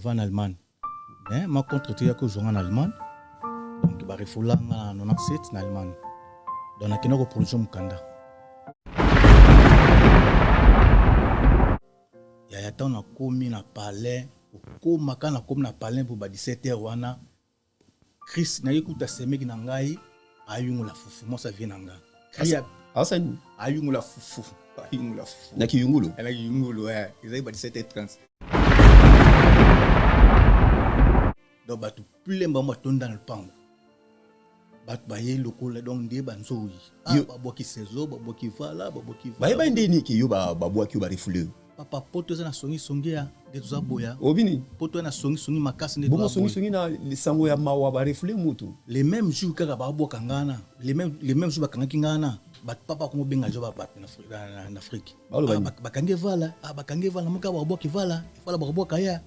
en Allemagne. Mais ma contre tu que en Allemagne. Donc il va refoula en 97 en Allemagne. Donc na kino ko production mukanda. Ya ta na komi na palais, ko makana komi na palais pour ba 17h wana. Chris na yekuta semeki na ngai ayungula fufu mo ça vient na ngai. Asan ayungula fufu. Ayungula fufu. Na kiyungulu. Na kiyungulu ouais, ils ba 17h30. Donc batu plus mba matonda na pango. Batu baye lokola donc ndie banzoyi. Baboki sezo, baboki vala, baboki vala. Ba ndeni ki yo babwaki ba refule. Papa poto za na songi ya de tuza boya. Obini. Poto na songi makasi de tuza boya. Bongo songi na lisango ya mawa ba refule mutu. Les mêmes jours kaka baboka ngana, les mêmes jours bakangaki ngana. Bat papa ko benga jo ba en Afrique. Bakange vala, bakange vala muka baboki vala, vala baboka ya.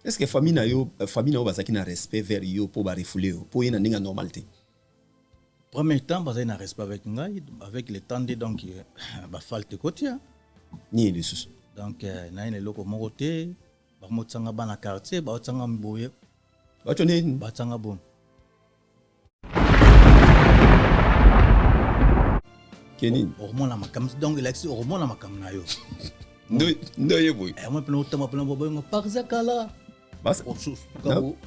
Est-ce que famille na yo bazaki na respect vers yo pour ba refouler pour yena ninga normalité? Premier temps bazaki na respect avec ngai avec le temps de donc ba falte kotia ni les sous. Donc na ine loko mokote ba motsanga bana quartier ba otsanga mboye ba tone ba tsanga bon. Kenin hormone makam donc il a accès hormone makam na yo. Ndo yeboy. Moi pena utama pena bobo par zakala. Bas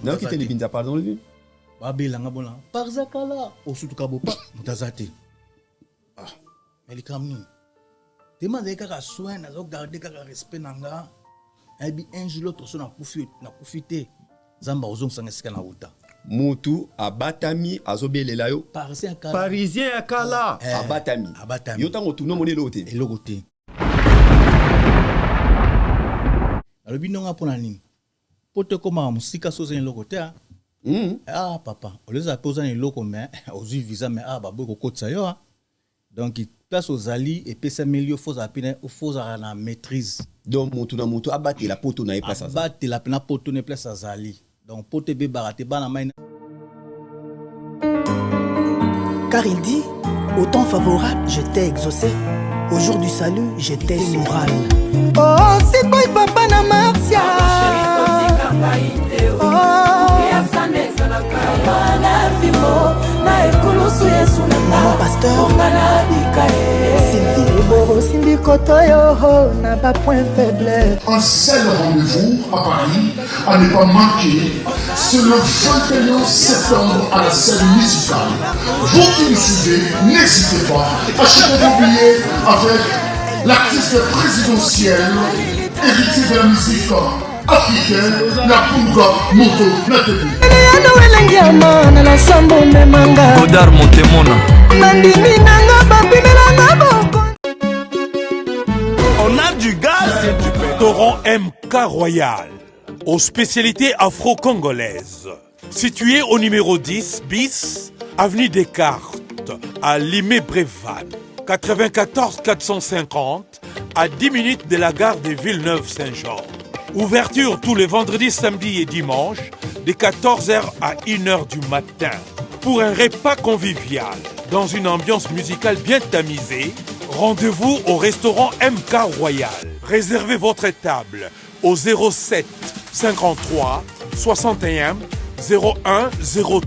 na ki tele binza pardon lui. Babela ngabona par zakala osutu kabo pa mutazati. Mais les kamni. Demande kaka soin na zo garder kaka respect nanga. Ebi un jour l'autre so na profiter. Zamba ozong sanga sika na uta. Mutu abatami azobelela yo. Parisien akala abatami. Yo tango tuno mone lote. Elogote. Alors binonga pona nini? Poto koma musika soza ni loko te. Papa, on les a posé ni loko mais aux visa mais babo ko kotsa yo. Donc il place aux ali et pesa milieu faut apina faut na maîtrise. Donc mutu na mutu abate la poto na place ça. Abate la pena poto na place azali. Donc poto be barate bana main. Car il dit au temps favorable, je t'ai exaucé. Au jour du salut, j'étais moral. Oh, c'est quoi papa na Marcia? Maman pasteur Sylvie Kotoyo n'a pas point faible. Un seul rendez-vous à Paris à ne pas manquer, c'est le 21 septembre à la scène musicale. Vous qui nous suivez, n'hésitez pas à acheter vos billets avec l'artiste présidentiel, héritier de la musique africaine, la Punga Moto Natebi. Godard Montemona. On a du gaz, Torrent MK Royal, aux spécialités afro-congolaises. Situé au numéro 10 bis, avenue Descartes, à Limay-Brévannes, 94 450, à 10 minutes de la gare de Villeneuve-Saint-Jean. Ouverture tous les vendredis, samedis et dimanches, de 14h à 1h du matin. Pour un repas convivial, dans une ambiance musicale bien tamisée, rendez-vous au restaurant MK Royal. Réservez votre table au 07 53 61 01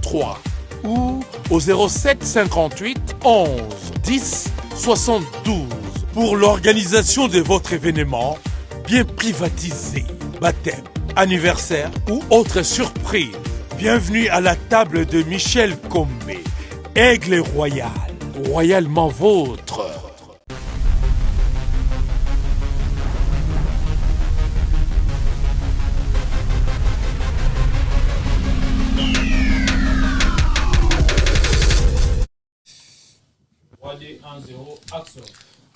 03 ou au 07 58 11 10 72 pour l'organisation de votre événement bien privatisé, baptême, anniversaire ou autre surprise. Bienvenue à la table de Michel Combé, Aigle Royal, royalement vôtre.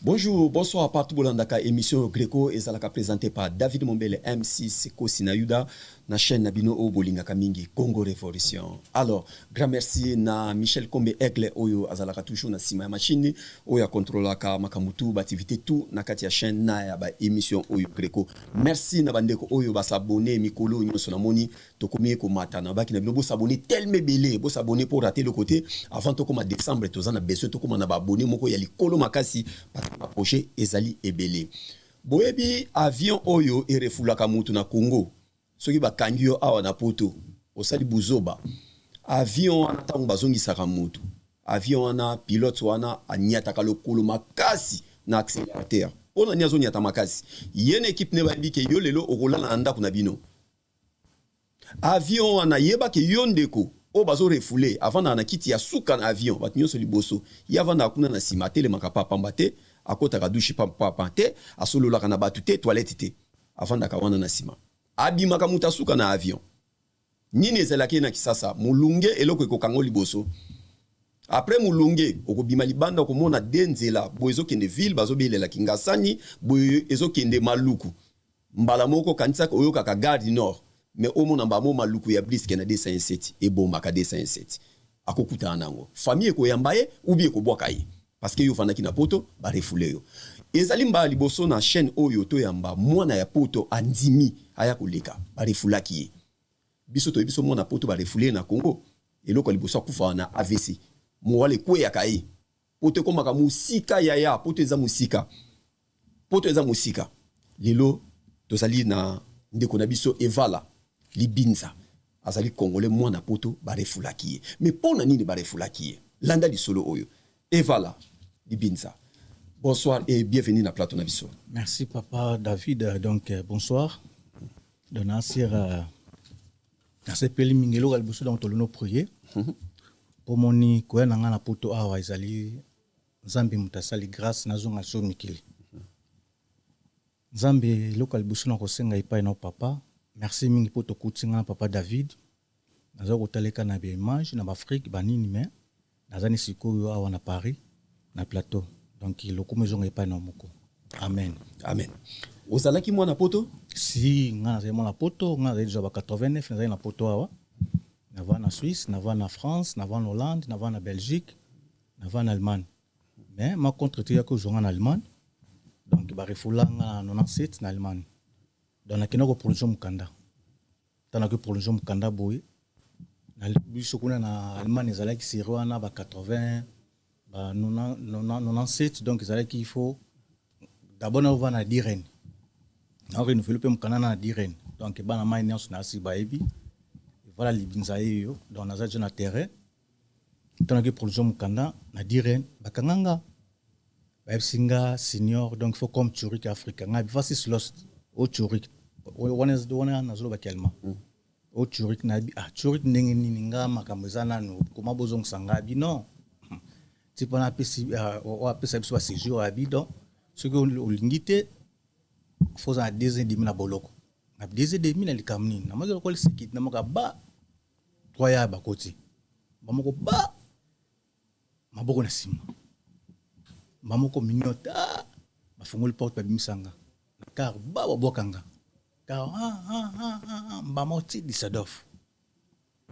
Bonjour, bonsoir partout Bolandaka, émission Gréco et Zalaka présentée par David Mombele, MC Seko Sinayuda, na chaîne Nabino O Bolingaka Mingi, Congo Révolution. Alors, grand merci na Michel Kombe Aigle Oyo Azalaka toujours na sima ya machine, Oya contrôlaka makamutu, bativité tout, na katia chaîne na ya ba émission Oyo Gréco. Merci na bandeko Oyo ba s'abonner, Mikolo, Nyoso na moni, tokomi ko mata na baki na bino bo s'abonner tellement belé, bo s'abonner pour rater le côté, avant to koma décembre, tozana besoin to koma na ba abonner moko ya likolo makasi, approché ezali ebele. boyebi avion oyo erefulaka mutu na Congo soki bakangi yo awa na poto osali buzoba avion wana ntango bazongisaka mutu avion wana pilote wana aniataka lokolo makasi na accélérateur ona ni azoniata makasi yene équipe ne bayebi ke yo lelo okolala na ndako na bino avion wana yeba ke yo ndeko o bazo refoulé avant na kiti ya suka na avion bat nyonso liboso yava na kuna na sima tele makapa pamba te akota douche pamba te asolola kana batu te toilette te avant da kawana na sima abimaka muta suka na avion nini ezelaki na kisasa mulunge eloko ekokango liboso après mulunge okobima libanda okomona denzela boezo kende ville bazobelela kingasani boezo kende maluku mbala moko kanisa oyoka ka Gare du Nord mais au monde mbamo maluku ya briske na 207 et bomba ka 207 akokuta nango famille ko yambaye ou bien ko bwakaye parce que yo fandaki na poto ba refoulé yo ezali mba liboso na chaîne oyo to yamba mwana ya poto andimi aya koleka ba refulaki ye biso to biso mwana poto ba refoulé na Congo eloko liboso akufa na AVC mwale kwe ya kai poto komaka musika ya poto eza musika lelo tozali na ndeko na biso Evala Libinza azali congolais mwana poto ba refulaki ye mais pona nini ba refulaki ye landa lisolo oyo Evala Libinza. Bonsoir et bienvenue na plateau na biso. Merci papa David. Donc bonsoir. De Nasir na sepeli mingelo galbuso donc tolono prier. Pour moni ko na ngana poto awa izali Nzambe mutasali grâce na zonga so mikili. Nzambe local buso na kosenga ipai na papa. Merci mingi poto kutinga papa David. Nazo kotaleka na be image na Afrique banini mais nazani sikoyo awa na Paris na plateau. Donc il lokome zonga ipai na moko. Amen. Amen. Ozalaki mwana poto? Si ngana za mwana poto, ngana za déjà 89 na poto awa. Na va na Suisse, na va na France, na va na Hollande, na va na Belgique, na va na Allemagne. Mais ma contre ya ko zonga en Allemagne. Donc ba refulanga 97 na Allemagne. Donc na kinoko prolonger mukanda. Tana ko prolonger mukanda boy. Na biso kuna na Allemagne ezalaki siro wana ba 80 ba 97 donc ezalaki il faut d'abord na va na Diren. Na renouveler pe mukanda na Diren. Donc ba na mai nyonso na si ba ebi. Voilà Libinza yo donc na za na terrain. Tana ko prolonger mukanda na Diren bakanganga. Ba singa senior donc faut comme Zurich Africa. Nga Vasis Lost au Zurich. Wana na zolo bakelma. Au Zurich na bi Zurich ndenge nini nga makambo ezana no koma bozong sanga bi non. Tu peux appeler o appeler ça séjour à bi donc ce que olingité faut ça 2 ans demi na boloko. Na 2 ans demi na likamni. Na mazo ko sikit na maka ba 3 ya bakoti. Ba moko ba maboko na sima. Mamoko mignota bafungoli porte ba bimisanga car ba bokanga car ba moti disadof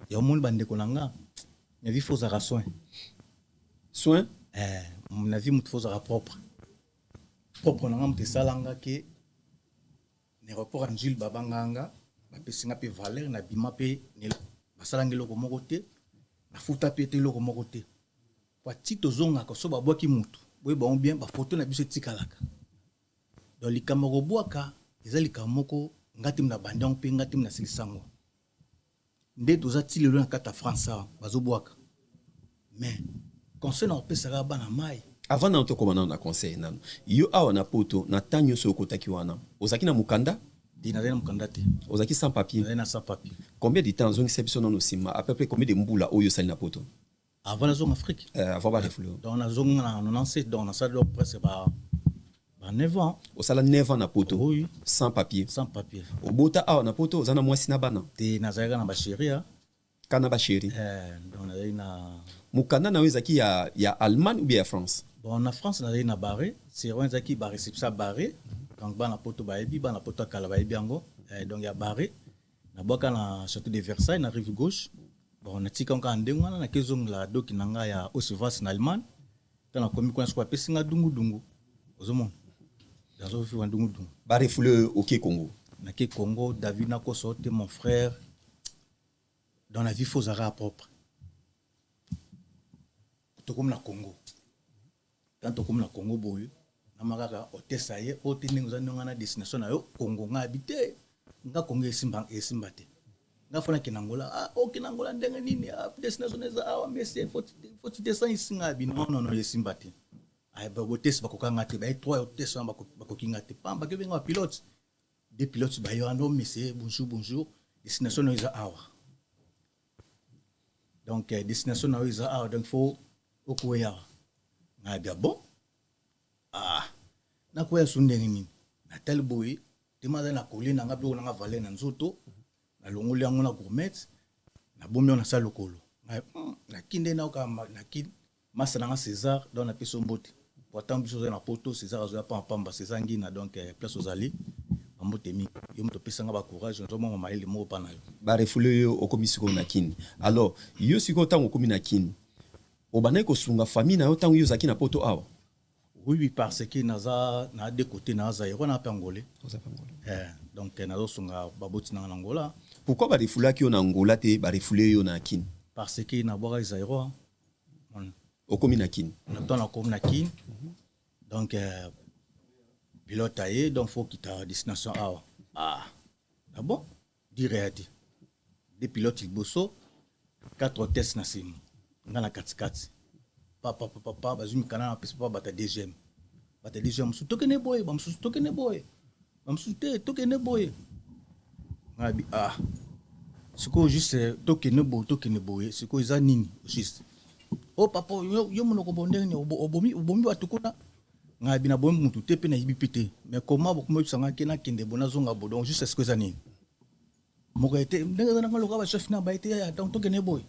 ya mon bande konanga ya vi faut za soin mon vie mutu faut za propre nanga mte salanga ke ne rapport en Jules babanganga ba pesinga pe valeur na bima pe ne basalangi loko moko te na futa pe te loko moko te kwa tito zonga ko so ba boki mutu boy ba bien ba photo na biso tikalaka donc likamoko boaka ezali kamoko ngati na bandang pe ngati na silisango nde toza tilelo na kata France bazo boaka mais conseil na pesaka bana mai avant na to komana na conseil nanu yo awa na poto na tanyo so kotaki wana ozaki na mukanda dina mukanda te ozaki sans papier na sans papier combien de temps zongi sebiso non osima à peu près combien de mbula oyo sali na poto avant la zone Afrique avant ba refulu dans la zone na 97 dans ça donc presque ba 9 ans au sala 9 ans na poto oui sans papier au bota awa na poto ozana mwasi na bana te na zaga na ba chérie kana ba chérie donc na mukanda na wezaki ya Allemagne ou bien ya France bon na France na na barré c'est rien zaki ba réception barré donc ba na poto ba ebi ba na poto kala ba ebi yango donc ya barré na boka na château de Versailles na rive gauche. Bon, on a tika nka ndengwana na kezong la doki nanga ya Osivas na Allemagne. Tana komi kwa skwa pesinga dungu. Ozomon. Dazo fi wa dungu. Ba refule OK Congo. Na ke Congo, David na ko sorte mon frère. Dans la vie faut zara propre. To comme na Congo. Tant comme na Congo boy. na makaka otesa ye po te ndenge ozali na destination na yo Congo nga habite nga Congo esimba te nga fona ke Angola ok na Angola ndenge nini destination eza awa mais faut te descendre ici nga bi non esimba te ay ba botesa bakokanga te ba 3 otesa bakokinga te pamba ke benga pilote des pilotes ba yo ando mais bonjour destination eza awa donc destination na eza awa donc faut okuya nga bia bon na koya sundenge nini na tel boy temaza na kolina nga blo na valer na nzoto na longoli yango na gourmet na bombi na sa lokolo na kinde na ka na kid masa na César dans na peso mbote pourtant biso na poto César azoya pamba César ngina donc place ozali mbote mi yo mto pesa nga ba courage nzo mo maile mo pa na yo ba refoule yo okomisiko na kini alors yo siko tango komi na kini obana ko sunga famille na yo tango yo zaki na poto awa. Oui, parce que na deux côtés na Zaïre na Pangolais. Donc na songa baboti na Angola. Pourquoi ba refoula ki na Angola te ba refoulé yo na kin? Parce que na boka Zaïre. Okomi na kin. Na tona komi na kin. Donc pilote aye donc faut quitter destination awa. Bon, direct. Des pilotes il bosso 4 hôtesses na sim. Ngana 4x4. Papa bazumi kana pesa pa bata deuxième musu tokene boy bamsu tokene boy bamsu te tokene boy ngabi siko juste tokene boy siko za nini juste papa yo monoko bonde ni obomi batukuna ngabi na bomi mutu te pe na yibipite mais comment bokomo sanga kena kende bona zonga bo donc juste siko za nini moko ete ndenga na ngaloka ba chef na ba ete ya donc tokene boy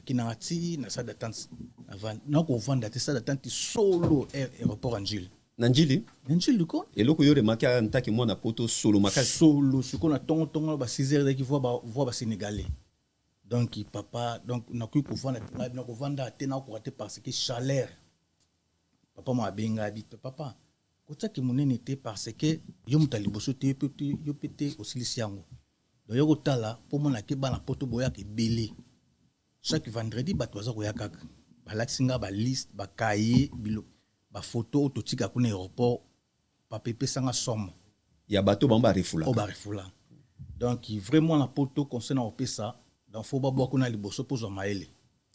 kinangati na salle d'attente avant na ko vanda te salle d'attente solo aéroport Anjil Nanjili ko eloko yo remarqué ntaki mona poto solo makasi solo siko na tongo ba 6 heures qui voit ba sénégalais donc papa donc na ku ko vanda te na ko te parce que chaleur papa mo abenga bi papa kota ki munene te parce que yo mutali boso te yo pété osilisi yango donc yo kotala po mona ke bana poto boya ke belé. Chaque vendredi bato baza koya kaka balaksinga ba liste ba cahier bilo ba photo autotika kuna aéroport pa pepe sanga somme ya bato bamba refula donc vraiment la poto concernant opesa donc faut ba boa kuna liboso pozo maele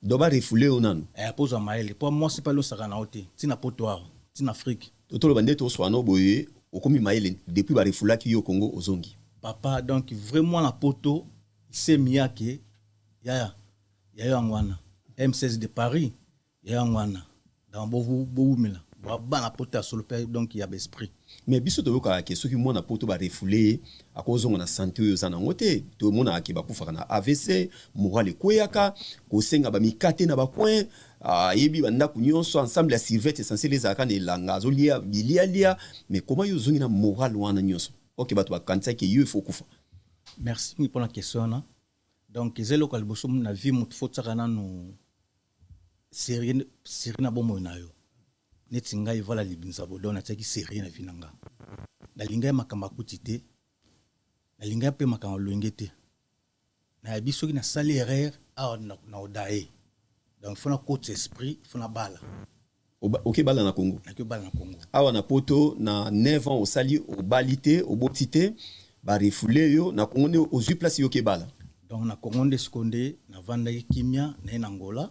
do ba refule onano pozo maele pour moi c'est pas le sakana ote tina poto tina Afrique totolo bande to swano boye okomi maele depuis ba refula ki yo Congo ozongi papa donc vraiment la poto c'est miake ya yangwana M16 de Paris yangwana dans boumela bana pota solo pe donc il y a esprit mais biso to yoka ke soki mona poto ba refoulé akozonga na santé yo zana ngote to mona ke bakufa na AVC morale koyaka ko senga ba mikate na ba coin yebi banda kunyonso ensemble ya survette essentiel les akane langa zolia bilia mais comment yo zongi na morale wana nyonso OK bato ba kanisa ke yo faut kufa. Merci pour la question là. Donc zelo kalboso na vie mut fotaka nanu série na bomo na yo netinga ivala libinza bodona tsaki série na vinanga na linga makamba kutite na linga pe makamba loingete na biso ki na sali erreur na odae donc fona côté esprit fona bala OK bala na Congo awa na poto na 9 ans au sali au balité au botité ba refoulé yo na Congo ne aux place yo ke bala. Donc na Congo seconde na vanda kimia na Angola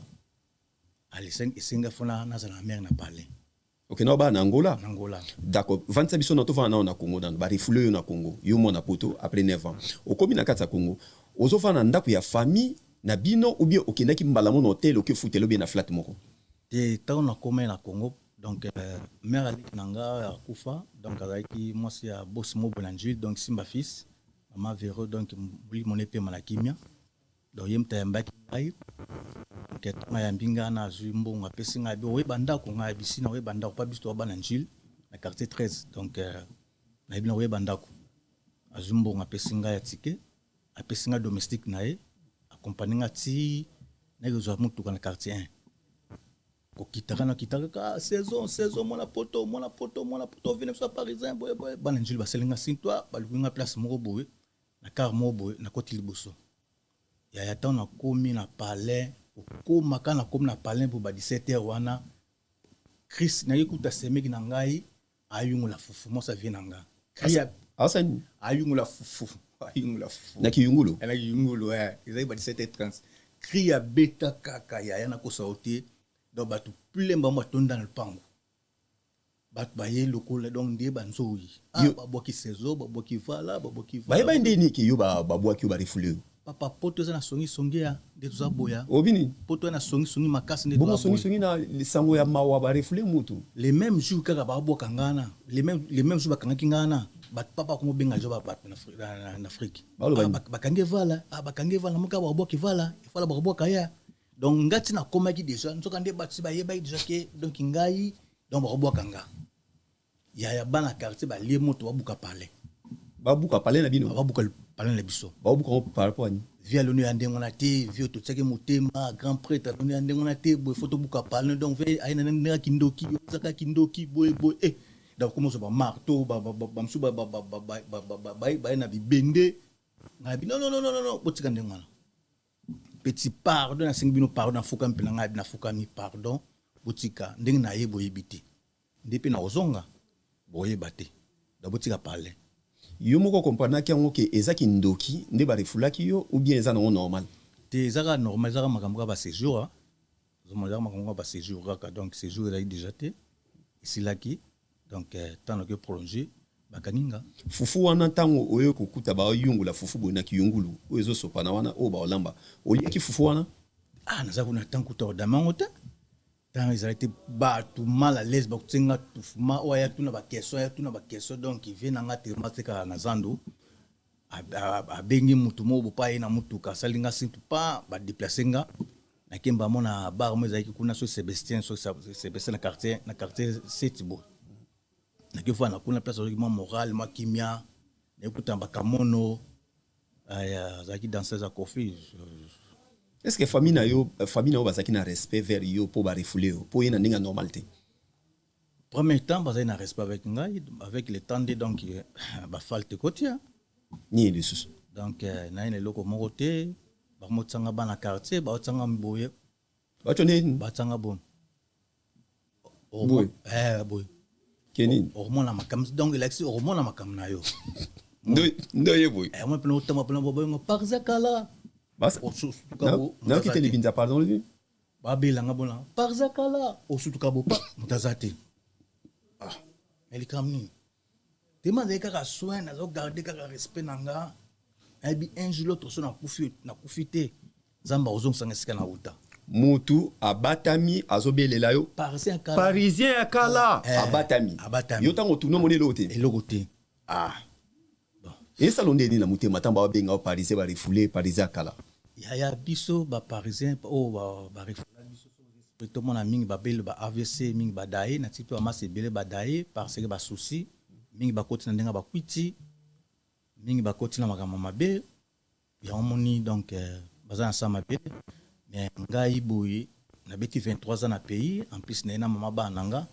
alisen isinga fona na za na mer na parler. OK na ba na Angola. D'accord. Vanta biso na to vana na Congo dans ba refoulé yo na Congo yo mona poto après 9 ans. Okomi na kata Congo. Ozofa na ndako ya famille na bino ou bien okendaki mbala mon hôtel oke futelo bien na flat moko. Te ta na koma na Congo donc mère ali nanga kufa donc azaki moi c'est à boss mo Bonanjil donc simba fils. Ma véro donc buli mon épée malakimia donc yem tayamba ki que ma yambinga na zumbo nga pesinga bi we banda ko nga bisina we banda ko pa bisto ba Nanjil na quartier 13 donc na bina we banda ko azumbo nga pesinga ya ticket a pesinga domestique na e accompagner nga ti na zo mutu na quartier 1 ko kitaka saison mona poto vient sur parisien boy ba Nanjil ba selinga sintwa ba luinga place moko boy na car mobo na koti liboso ya ta na komi na palais ko makana komi na palais pour ba 17h wana Chris na yekuta semeki na ngai ayungula fufu moi ça vient nanga cria asani ayungula fufu na kiyungulu na kiyungulu ils ba 17h30 cria beta kaka ya na ko sauter donc batu plemba mo tonda na pango batu baye lokola donc ndie banzoyi baboki sezo baboki vala ba ndeni ki yo babwaki yo ba refule papa poto za na songi ya de tuza boya obini poto na songi makasi de bon songi na sango ya mawa ba refule mutu les mêmes jours kaka baboka ngana les mêmes jours bakangaki ngana bat papa ko benga jo ba na Afrique bakange vala muka baboki vala ifala baboka ya donc ngati na komaki déjà nzoka nde batsi ba yeba déjà ke donc ngai donc baboka nga ya bana quartier ba lié moto babuka parler na bino babuka parler na biso babuka par rapport ni via l'onu ya ndengo na te via to tsake motema grand prêtre l'onu ya ndengo na te boy photo buka parler donc ve aina na kindoki zaka kindoki boy donc comment ça ba marteau ba msu ba na bibende na bi non botika ndengo na petit pardon na singibino pardon fuka mpela ngai na fuka mi pardon botika ndenge na ye boyebite ndepe na ozonga boyeba te da botika parler yo moko comprendre ki yango ke ezaki ndoki nde ba refulaki yo ou bien eza na normal te ezaka normal ezaka makambo ba séjour ezaka makambo ba séjour kaka donc séjour ezaki déjà te isilaki donc tant que prolonger bakaninga fufu wana ntango oyo kokuta ba yungula fufu bona kiyungulu oyo ezo sopana wana o ba olamba olieki fufu wana naza kuna tango to damango te tant ils étaient batu mal à l'aise ba kutenga tufuma oya tuna ba question donc il vient nga te mateka na zando a bengi mutu mo bo pa ina mutu ka salinga sintu pa ba déplacer nga na kemba mona bar mo ezaki kuna so Sébastien na quartier Setibo na kifa na kuna place ma moral ma kimia na kutamba kamono aya zaki danseuse à Kofi. Est-ce que famille na yo bazaki na respect vers yo pour ba refouler pour yena ninga normalité premier temps bazaki na respect avec ngai avec le temps de donc ba falte kotia ni de sous donc na ine loko moko te ba motsanga bana quartier ba otsanga mboye ba tone ba tsanga bon boy boy Kenin hormone makam donc il a accès hormone makam na yo ndo ye boy moi pena utama pena bobo par zakala bas na ki tele binza pardon lui babela ngabona par zakala osutuka bopa mutazati elle kamni demande kaka soin na zo garder kaka respect nanga abi un jour l'autre so na kufite zamba ozongisa sika na uta mutu abatami azobelela yo parisien akala abatami yo tango tuno monelo te elogote bon et salon de ni na muté matamba ba benga parisien ba refoulé parisien akala ya biso ba parisien ba refoulé biso so mon ami ba bel ba AVC mingi ba daé na tipe ama se belé ba daé parce que ba souci mingi ba koti na ndenga ba kwiti mingi ba koti na makama mabe ya omoni donc baza ensemble mabe mais ngai boye na beti 23 ans na pays en plus na mama bananga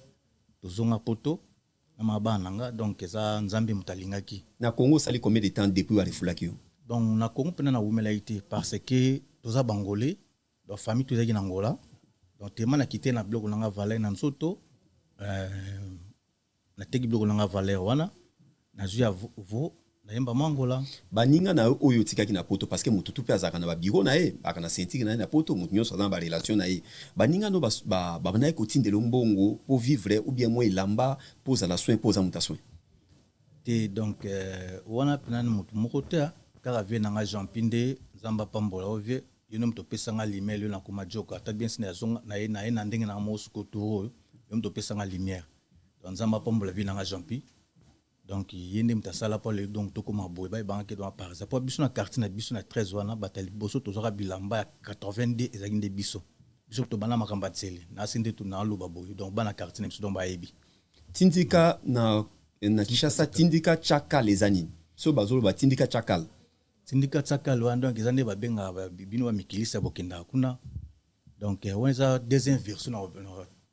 tozonga poto na mama bananga donc eza nzambe mutalingaki na Congo sali combien de temps depuis ba refulaki donc na Congo pena na wumelaité parce que toza bangolais donc famille tozaki na Angola donc tellement na quitté na bloc nanga Valais na Nsoto na teki bloc nanga Valais wana na zuya vo na yemba mangola baninga na oyo tikaki na poto parce que mututu pe azaka na ba biro na ye akana sentiki na poto mutu nyoso na ba relation na ye baninga no ba na ko tindelo mbongo pour vivre ou bien moi lamba pose la soin pose muta soin te donc wana pena mutu mokota kaka vie nanga Jean Pinde zamba pambola ovie yeno mutu pesanga limel na kuma joka ta bien sina zonga na ye na ndenge na mosuko to yo mutu pesanga lumière donc zamba pambola vie nanga Jean Pinde donc yende mtasala pour le donc to comme boy ba banque dans Paris pour biso na quartier na biso na 13 wana batali boso to zora bilamba 82 ezaki nde biso to bana makamba tsele na sinde to na loba boy donc bana quartier na biso donc ba yebi tindika na Kinshasa tindika chaka les années so bazolo ba tindika chakal wana donc ezande ba benga bino ba mikilisa bokenda kuna donc weza deuxième version na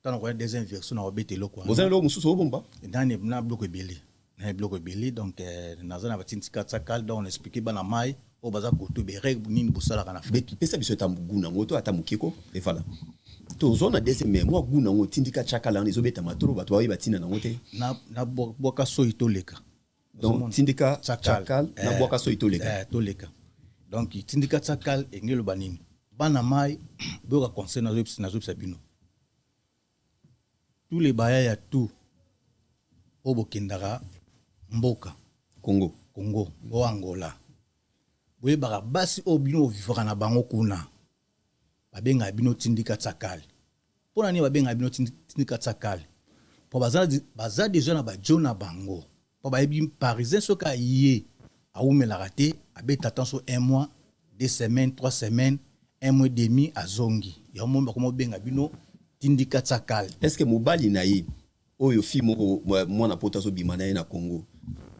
tant on deuxième version na obetelo quoi vous avez lo mususu obomba ndane na bloc ebele na bloc ebele donc nazana batindika tsakal donc on expliquer bana mai o baza ko to be règle nini bosala kana fait pesa biso tamuguna ngoto ata mukiko et voilà tozona deuxième moi guna ngo tindika chakala les obeta matoro bato bayi batina na ngote na boka so itoleka donc tindika chakal na boka so itoleka toleka donc tindika chakal engelo banini bana mai boka conseil na zopsa bino tous les baya ya tout obokendaka mboka Congo o Angola boye baka basi obino vivaka na bango kuna babenga bino tindika tsakali pona ni babenga bino tindika tsakali po baza déjà na bajona bango po bayebi parisien soka yé aumela raté abeta tant so 1 mois 2 semaines 3 semaines 1 mois et demi azongi ya momba komo benga bino tindika tsakali. Est-ce que mobali na ye oyo fimo mwana poto zo bimana ye na Congo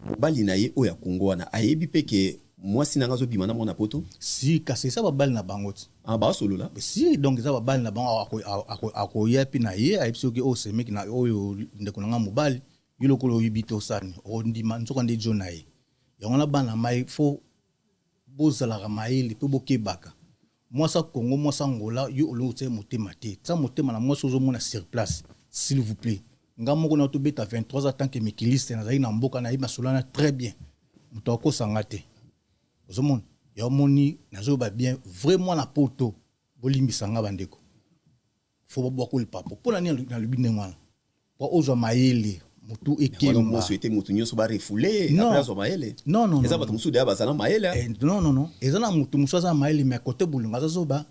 mobali na ye oya Congo wana ayebi peke mwasi nanga zo bimana mwana poto si kasi sa babali na bango ti ba solo la si donc za babali na bango akoya pi na ye ayebisi oke o semeki na oyo ndeko nanga mobali yilokolo yibito sani o ndima nzoka nde jo na ye yango na bana mai fo bozalaka mayele mpe bokebaka mwasa Congo mwasa Angola yo olongo tse motema te tsa motema na mwasa ozomona sur place s'il vous plaît nga moko na tobeta 23 ans tant que mikiliste na zali na mboka na ye masolana très bien muto akosanga te ozomona ya moni nazo ba bien vraiment na poto bolimbisanga bandeko fo bo ko le papo pona ni na lubine ngwana po ozo mayele mutu ekemba mo souhaiter mutu nyoso ba refoulé après zo mayele non eza bato musu de bazana mayele non ezana mutu musaza mayele mais côté bulunga zo ba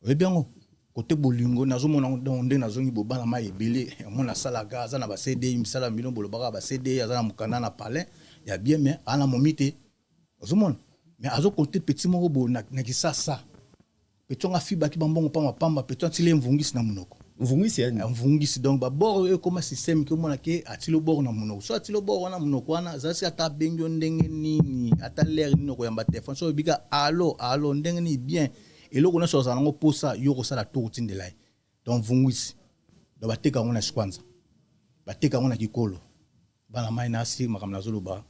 oyebiango côté bolingo nazomona ndenge nazongi bobana mai ebele mona sala gaza na ba CD misala mbino bolobaka ba CD azana mukanda na palais ya bien mais ana momite ozomona mais azo côté petit moko bo na kisasa petonga fiba ki bambongo pa mapamba peton tile mvungisi na munoko mvungisi yani mvungisi donc ba bord e comme système ki mona ke atilo bord na munoko so atilo bord na munoko wana zasi ata bengyo ndenge nini ata l'air nino ko yamba téléphone so bika allo ndenge ni bien et là on a chose en posa yo ça la tour tinde là donc vungwisi do bateka ngona shikwanza bateka ngona kikolo bana mai na si makamna zoloba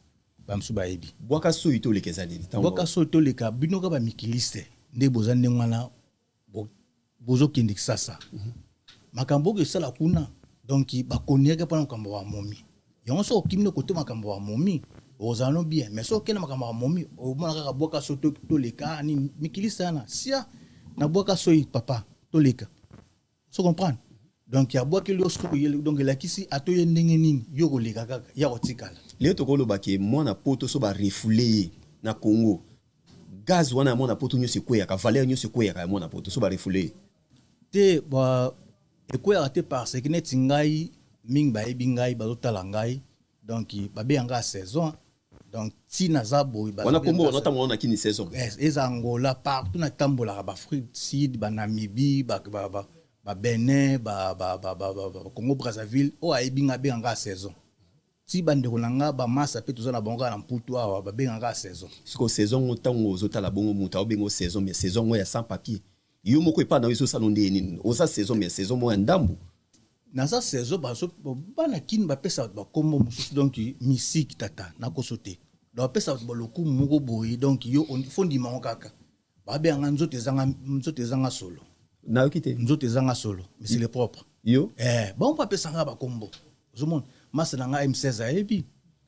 bamsuba ebi bwaka so itoleka ezali bwaka so itoleka binoka ba mikiliste nde bozande ngwana bozo kindi sasa makambo ke sala kuna donc ba koniaka pana makambo wa momi yango so kimne kote makambo wa momi ozano bien mais so kena makambo wa momi o mona kaka bwaka so toleka ni mikiliste na sia na bwaka so papa toleka so comprendre donc ya bwaka lo so donc la kisi atoye ndenge nini yo koleka kaka ya kotikala leo tokoloba ke mwana poto so ba refoulé na Congo gaz wana mwana poto nyo sekweya ka valeur nyo sekweya ka mwana poto so ba refoulé te ba ekweya te parce que net ngai ming ba ebingai bazotala ngai donc babe yanga saison donc si nazabo wana kombo wana tamu wana kini saison eza Angola partout na tambola ba Afrique Sud ba Namibie ba Benin ba Congo Brazzaville o aibinga be yanga saison si bandeko nanga ba masa pe tozana bonga na mputu awa ba benga saison siko saison ntango ozotala bongo muta obengo saison mais saison ngo ya sans papier yo moko epa na wiso salonde nini oza saison mais saison mo ndambu na sa saison baso bana kin ba pesa ba kombo mususu donc musique tata na kosote do pesa ba loku moko boyi donc yo on fondi ma kaka ba benga nzote zanga solo na okite nzote zanga solo mais c'est le propre yo ba on pa pesa nga ba kombo zomon masa na M16 ayebi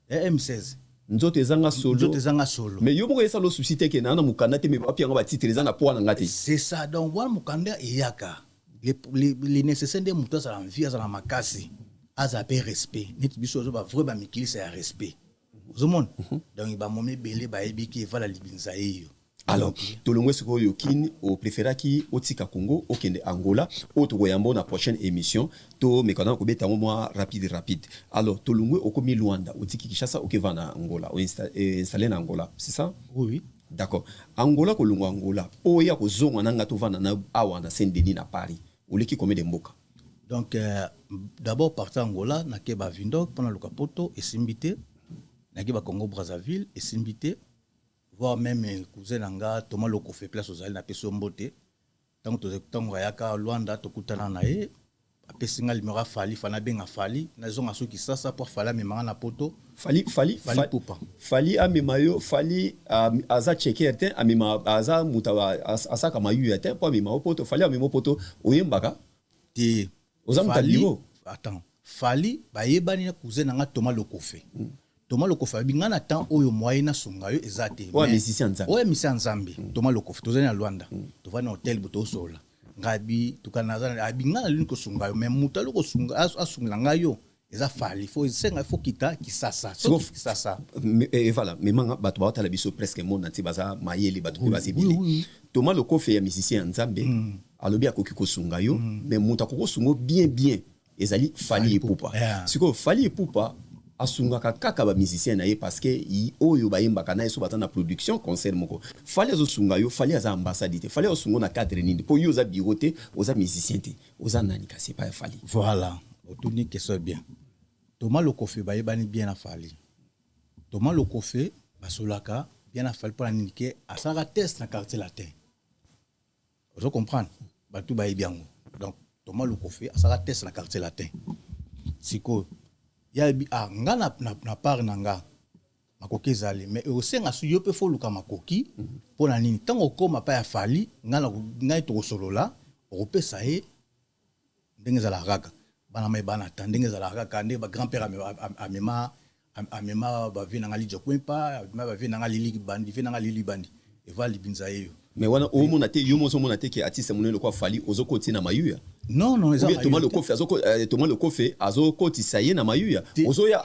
M16 nzote zanga solo mais yo moko esa lo susciter ke na mukanda te me ba pianga ba titre zana po na ngati c'est ça donc voilà mukanda eyaka les nécessaires de muto za envie za makasi aza pe respect neti biso zo ba vrai ba mikilisa ya respect zomon donc ba momi belé ba ebiki vala libinza eyo alors tolongwe siko yo kin o préféraki otika Congo okende Angola auto goyambo na prochaine émission to mekana ko beta mo rapide alors tolongwe okomi Luanda otiki Kinshasa okeva na Angola o installé na Angola c'est ça oui d'accord Angola ko lungo Angola oya ko zonga nanga to vana na awa na Saint-Denis na Paris oleki combien de mboka donc d'abord partir Angola na ke ba Vindok pendant le Capoto et Simbité na ke ba Congo Brazzaville et Simbité voir même cousin nanga Thomas Loko fait place aux na peso mbote tango yaka Luanda to kutana na ye apesinga limera fali fana benga fali na zonga soki sasa pour fala memanga na poto fali pupa fali amemayo fali aza checker te amema aza mutawa asaka mayu ate pour amema poto fali amema poto oyembaka te attends fali bayebani na cousin nga Thomas Lokofe Thomas Lokofe binga na temps oyo moyen na sunga yo ezate ouais musicien nzambe Thomas Lokofe tozana na Luanda tovana na hotel buto sola ngabi tukana abinga na luni ko sunga yo mais mutalo ko sunga asunga ngayo eza fali faut senga faut kita kisasa kisasa et voilà mais manga bato ba tala biso presque monde nti baza mayeli bato pe bazibili Thomas Lokofe ya musicien nzambe alobi akoki ko sunga yo mais mutako ko sungo bien ezali fali epupa siko fali epupa asunga kaka ba musicien na ye parce que oyo bayemba kana eso batana production concert moko fali azo sunga yo fali aza ambassadeur fali azo sungo na cadre nindi po yo za biroté oza musicien te oza nani kasi pa fali voilà otuni question bien Thomas Lokofe bayebani bien na fali Thomas Lokofe basolaka bien na fali pour indiquer asaka test na quartier latin vous comprendre batu bayebiango donc Thomas Lokofe asaka test na quartier latin siko ya bi nga na part nanga makoki ezali mais osenga su yo pe fo luka makoki pona nini tango koma pa ya fali nga to solola opesa ye ndenge za la raga bana mai bana tandenge za la raga nde ba grand père amema ba vina nga lijo kwempa ba vina nga lili bandi e va libinza yo mais wana o mona te yo mo so mona te ki artiste monelo kwa fali ozoko tina mayuya non ezali Thomas Lokofe azoko tisaye na mayuya ozoya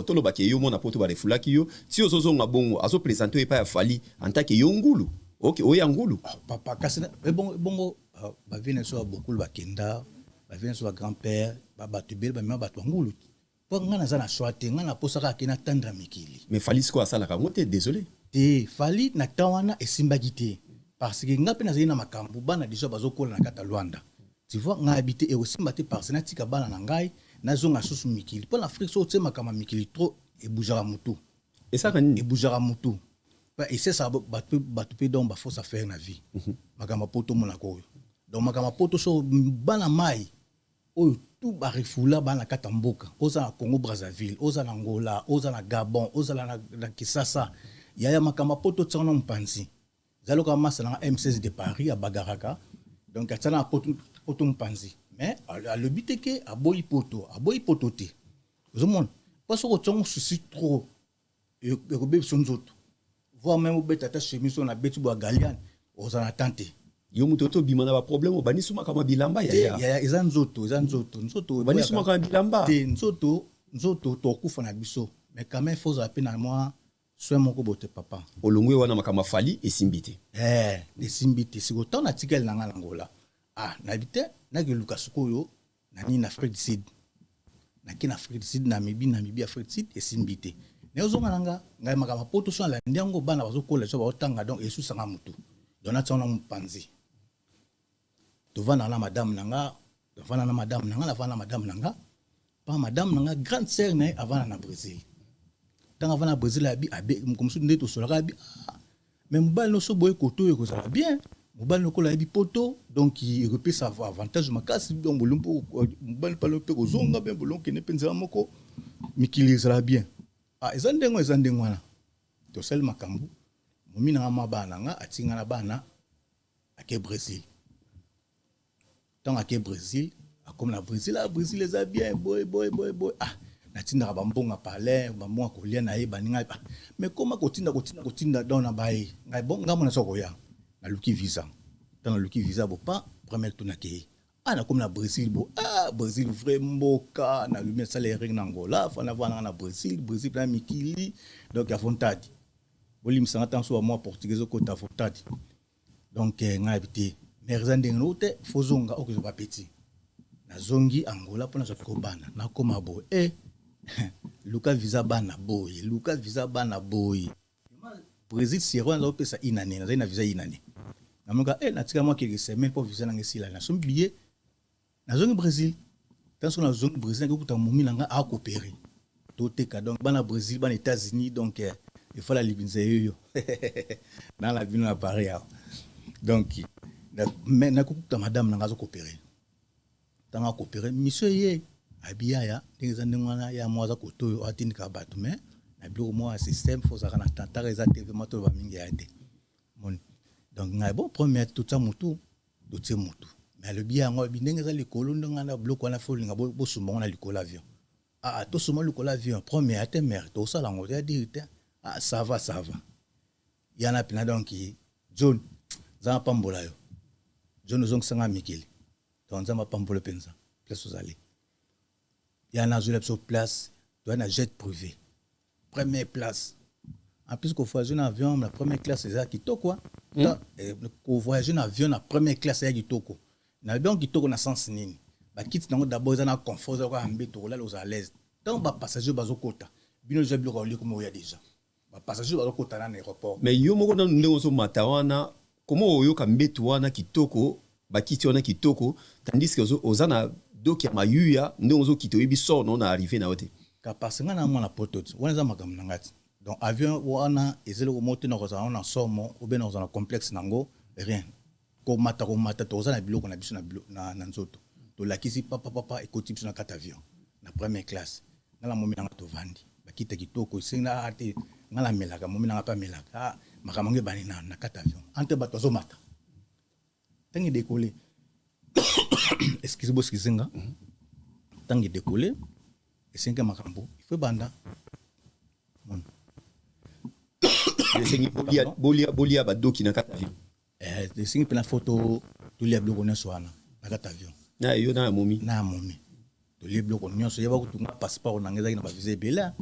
tolo baki yo mona poto ba refulaki yo ti ozozo ngabongo azo présenter pa ya fali en tant que yongulu OK oya ngulu papa kasina bongo ba vina so beaucoup ba kenda ba vina so grand père ba batubel ba mema batu ngulu po ngana za na swate ngana posaka kina tandra mikili mais fali sko asala ka ngote désolé te fali na tawana esimbaki te parce que ngape na zina makambu bana diso bazokola na kata Luanda tu vois nga habité et aussi mbaté parce na tika bana na ngai na zonga susu mikili pour l'Afrique so tsema kama mikili trop et boujara mutu et ça kan et boujara mutu et c'est ça batu pe donc ba faut ça faire na vie makama poto mona ko donc makama poto so bana mai o tout ba refula bana kata mboka oza na Congo Brazzaville oza na Angola oza na Gabon oza na Kisasa yaya makama poto tsana mpanzi zaloka masala na M16 de Paris à Bagaraka donc atsana poto mpanzi mais le but est que aboyi poto te ozomona parce que tongo souci trop et ko be sonzoto voir même beta ta chemise on a betu bo galian ozana tante yo mutoto bimana ba problème bani suma kama bilamba ya nzoto bani suma kama bilamba te nzoto to kufa na biso mais quand même faut appeler na moi soin moko bote papa olongwe wana makama fali esimbite esimbite siko ton article nanga ngola nabite na ke Lucas koyo nani na Afrique du Sud na kina Afrique du Sud Namibie Afrique du Sud esimbite ne ozonga nanga ngai makama poto so la ndiango bana bazokola so baotanga donc esu sanga mutu dona tsona mpanzi tovana na madame nanga pa madame nanga grande sœur na avant na Brésil tant avant na Brésil abi comme so ndeto solaka abi mais mobile no so boy koto e ko ça bien mobile no ko la abi poto donc il repère sa avantage makasi donc bolompo mobile pa lo pe ko zonga bien bolon ke ne penza moko mikili ça bien ezandengo wana to sel makambu momina ngama bana nga atinga na bana ake Brésil tant ake Brésil comme na Brésil eza bien boy natinda bambonga palais bambonga kolia na ye baninga mais comment kotinda dans na bae ngai bon ngamo na sokoya na luki visa dans luki visa bo pas première tunake na comme na Brésil Brésil vraiment mboka na lumière salaire na Angola fana vana na Brésil na mikili donc ya fontadi bolim sanga tanso moi portugais ko ta fontadi donc ngai habité mais rezande ngote fozonga okozo ba petit na zongi Angola pona zo kobana na koma bo Lucas visa bana boy Brésil sero na opesa inane na visa inane namuka natika moi quelques semaines pour visa na ngesila na son billet na zongi Brésil tanso na zongi Brésil ko kuta momi nanga a coopérer to teka donc bana Brésil bana États-Unis donc il faut la libinza yo dans la ville à Paris donc mais na kuta madame nanga zo coopérer tanga coopérer monsieur ye abiyaya ndengana ya mwaza koto atindika batu mais na bilo moi système faut ça na tantara za TV moto ba mingi ya te mon donc ngai bon première tout ça mutu mais le bien ngo binenge za likolo ndanga na bloc wana folinga bo sumo na likolo avion to sumo likolo avion premier ate mère to sala ngo ya dirite ça va yana pina donc John za pambola yo John zong sanga mikili donc za pambola penza place ozali yana zula sur place doit na jet privé première place. En plus, qu'on voyage en avion, la première classe, c'est ça qui toque quoi. Qu'on voyage en avion, la première classe, c'est ça qui toque. L'avion qui toque, on a sens nini. Bah, quitte d'abord, ils ont un confort, ils ont un béton, là, ils à l'aise. Tant que passager, ils ont quota. Bien, ils ont bloqué comme il y a déjà. Passager, ils ont quota dans l'aéroport. Mais yo, moi, quand nous sommes matawana, comment yo kam bétoana qui toko, bah, quitte on a qui toko, tandis que aux ana doki mayuya, nous on qui toibi sort, non, on arrivé na ote. Car parce que nous la pote, on est à magam nangati. Donc avion wana ezelo ko monter na kozana na somo ou bien dans un complexe nango rien ko mata to za na biloko na biso na nzoto to lakisi papa ekoti biso na kata avion na première classe na la momi na to vandi bakita kitoko singa ate ngala melaka momi na pa melaka makamange bani na kata avion ante bato zo mata tangi décoller excusez-moi skizinga tangi décoller et singa makambo il faut banda bolia badoki na kata avion singi pena photo tulia bloko na swana na kata avion na yo na momi tulia bloko nyonso yeba kutunga passeport na ngeza na ba visa bela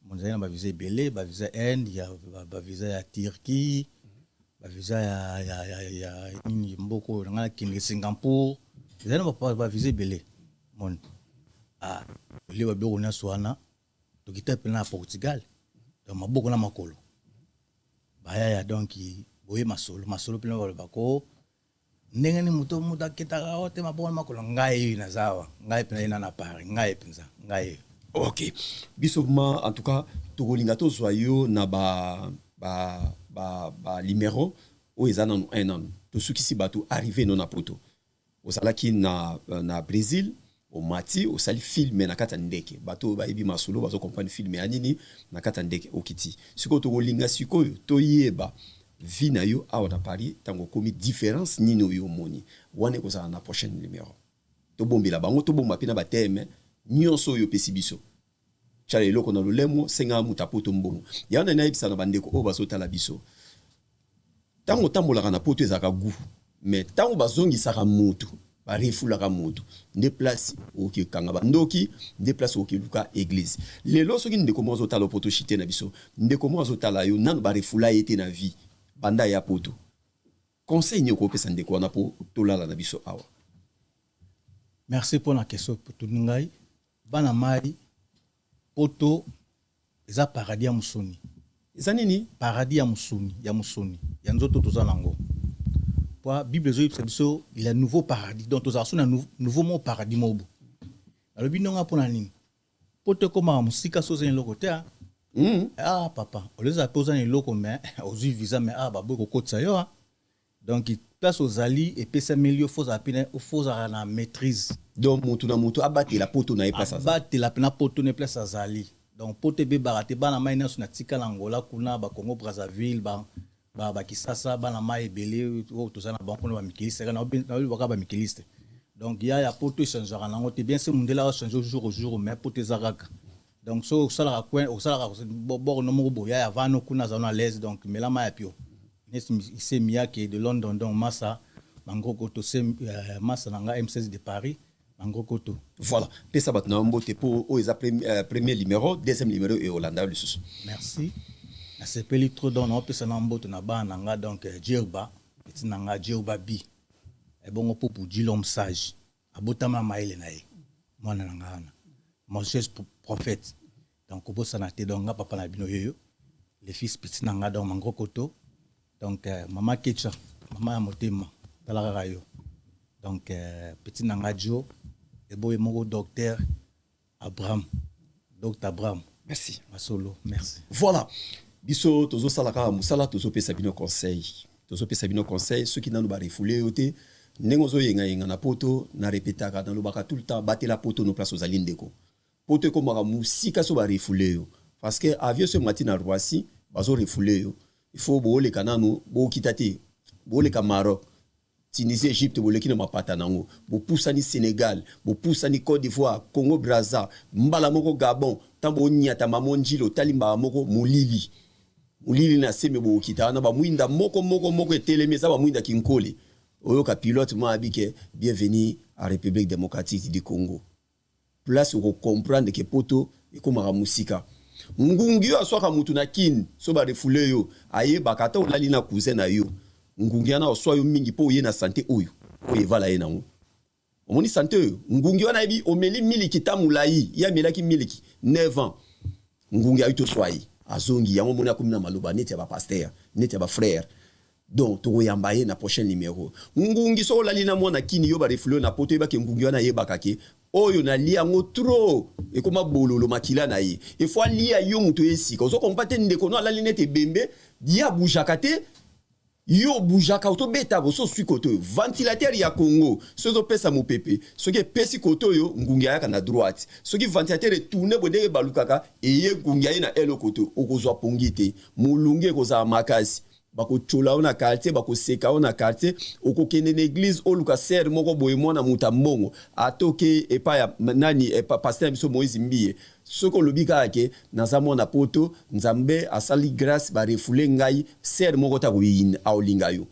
monza na ba visa bela ba visa Inde ya ba visa ya Turquie ba visa ya nini mboko na kindi Singapore zana ba visa bela mon tulia bloko na swana tukita pena Portugal donc maboko na makolo baya donc boye masolo pena bako ndenge ni muto muda ketaka ote maboko makolo ngai na zawa ngai pena na Paris ngai penza ngai OK bisoma en tout cas tokolinga to soyo na ba numéro o ezana un an to suki si bato arrivé non na poto osalaki na Brésil au mati au sali filme na kata ndeke bato ba ibi masolo bazo comprendre filme anini na kata ndeke okiti siko to kolinga sikoyo to yeba vi na yo awa na Paris tango komi différence nino yo moni wane ko za na prochaine numéro to bombela bango to bomba pina bateme nyonso yo pesibiso chale loko na lolemo senga mutapoto mbongo yana na ibisa na bandeko o baso tala biso tango tambola na poto ezaka gu mais tango bazongi saka mutu ba refula mutu nde place oki kanga bandoki nde place oki luka église lelo soki ndeko mozo tala poto chité na biso ndeko mozo tala yo nan ba refula ete na vie banda ya poto conseil nyoko pesa ndeko na po tolala na biso awa. Merci pour la question pour tout ngai bana mai poto eza paradis ya musuni eza nini paradis ya musuni ya nzoto tozanango. La Bible il y a un nouveau paradis. Donc, nous avons un nouveau mot paradis. Alors, nous avons un pote comme un musika sozen lokote. Papa, on les a posé un loko mais aux visa mais babo ko kotsa yo. Donc, il place aux ali et pesa milieu faut à la maîtrise. Donc, mutu na mutu abate la poto na place ça. Abate la pena poto na place azali. Donc, pote be barate bana maina na tika l'Angola kuna ba Congo Brazzaville ba kisasa bana mai belé to sana banko na mikiliste na ba mikiliste donc il y a poto changera na ngote bien c'est mundela changer jour au jour mais poto zaraka donc so sala coin au sala bord no mo boya ya vano kuna za na l'aise donc mais la mai pio c'est Mia qui est de London donc massa mango koto c'est massa nanga M16 de Paris mango koto voilà pesa bat na mbote pour o eza premier numéro deuxième numéro et Hollanda le sous merci. C'est peli trop dans on peut se n'embote na ba nanga donc Djerba petit nanga Djerba bi et bon pour l'homme sage abotama maile na ye mwana nanga na mon cher prophète donc obo sanate donc papa na bino yoyo les fils petit nanga donc mangro koto donc mama Kecha mama motema tala rayo donc petit nanga Jo et boy mon docteur Abraham docteur Abraham merci masolo merci voilà. Biso tozo salaka musala tozo pesa bino conseil ceux qui n'ont pas refoulé oté nengozo yenga na poto na répétaka dans le baka tout le temps battre la poto no place aux alindeko poto ko maka musika so ba refoulé yo parce que avion ce matin na Roissy bazo refoulé yo il faut bo le kanano bo kitate bo le Maroc Tunisie, Égypte, boleki na mapata nango. Bo poussani Sénégal, bo poussani Côte d'Ivoire, Congo Brazza, mbala moko Gabon, tambo nyata mamonjilo talimba moko mulili. Mulili na seme bo kita na ba mwinda moko etelemi za ba mwinda kinkole. Oyo ka pilote mo abike bienvenue à République démocratique du Congo. Place où comprendre que poto et comme musika. Ngungi yo aswaka mutu na kin so ba refoule yo aye bakata olali na cousin na yo. Ngungi ana oswa yo mingi po ye na santé oyo. Oye vala ye nango. Omoni santé yo. Ngungi wana ebi omeli miliki tamulai ya melaki miliki 9 ans. Ngungi ayo to swai. Azongi yango mona komina maloba neti ya ba pasteur, neti ya ba frère. Donc to yambaye na prochain numéro. Ngungi so olali na mona kini yo ba refoule na poto yeba ke ngungi wana ye bakake. Oyo na lia ngo trop e koma bololo makila na ye e faut lia yo muto esika ozo kompate ndeko no alali nete bembe dia bujaka te yo bujaka auto beta bo so sui koto ventilateur ya Congo sozo pesa mo pepe soki pesi koto yo ngungi aya na droite soki ventilateur e tourner bodeke balukaka e ye ngungi aya na elo koto okozwa pongite mulunge koza makasi bako chola na quartier bako seka na quartier okokende na église oluka ser moko boye mwana muta mbongo atoke epa ya nani epa pasteur biso Moïse Mbie soko lobika ake naza mwana poto nzambe asali grâce ba refoule ngai ser moko ta koyin aolinga yo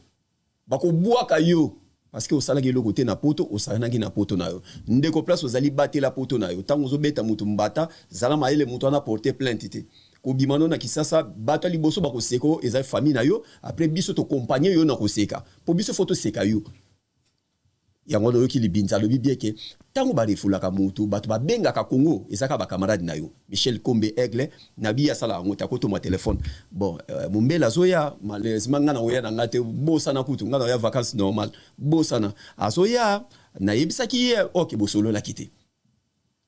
bako bwaka yo parce que osala ke lokote na poto osala na poto na yo ndeko place ozali batela poto na yo tango zo beta mutu mbata zala maele mutu ana porter plainte te kobimano na kisasa bato liboso bako seko eza famille na yo après biso to compagnie yo na koseka po biso photo seka yo yango do ki libinza lobi bieke tango ba refulaka mutu bato ba benga ka Congo ezaka ba camarade na yo Michel Kombe Aigle na biya sala ngota ko to ma téléphone bon mumbela zoya malheureusement ngana oya na ngate bosa na kutu ngana ya vacances normal bosa na azoya na yebisaki OK bosolo la kité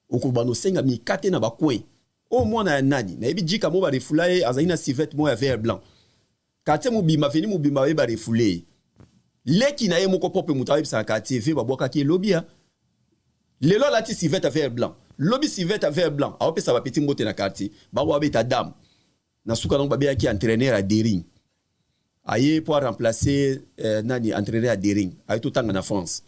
okobano senga mi kate na ba coin o mwana ya nani na yebi jika mo ba refulaye azaina civette mo ya vert blanc kate mo bima fini mo bima ba refulaye leki na ye moko pope mutawe bisa ka TV ba boka ki lobia lelo lati civette vert blanc lobby civette vert blanc a opesa ba petit mbote na quartier ba wa beta dame na suka non ba bia ki entraîneur à Dering aye pour remplacer nani entraîneur à Dering aye tout tanga na France.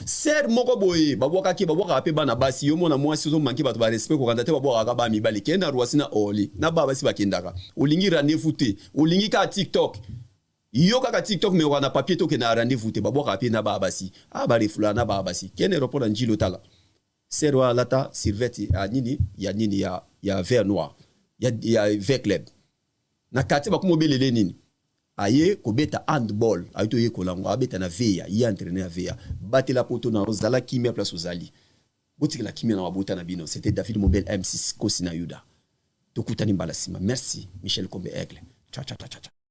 Ser moko boye baboka ki baboka ape bana basi yo mona mwasi zo manki bato ba respect ko kandate baboka ka ba mibali kenda ruasi na oli na baba si bakendaka olingi rendez-vous te olingi ka TikTok yo kaka TikTok me wana papier to ke na rendez-vous te baboka ape na baba si ba refula na baba si kene report njilo tala ser wa lata servette ya nini ya vert noir ya vert club na kati ba kumobelele nini aye kobeta handball aito ye kolango abeta na veya ye entraîner veya batela poto na rozala kimia place ozali botikela kimia na mabota na bino. C'était David Mombele M6 Kosina Yuda tokutani mbala sima. Merci Michel Kombe Aigle. Ciao ciao ciao ciao.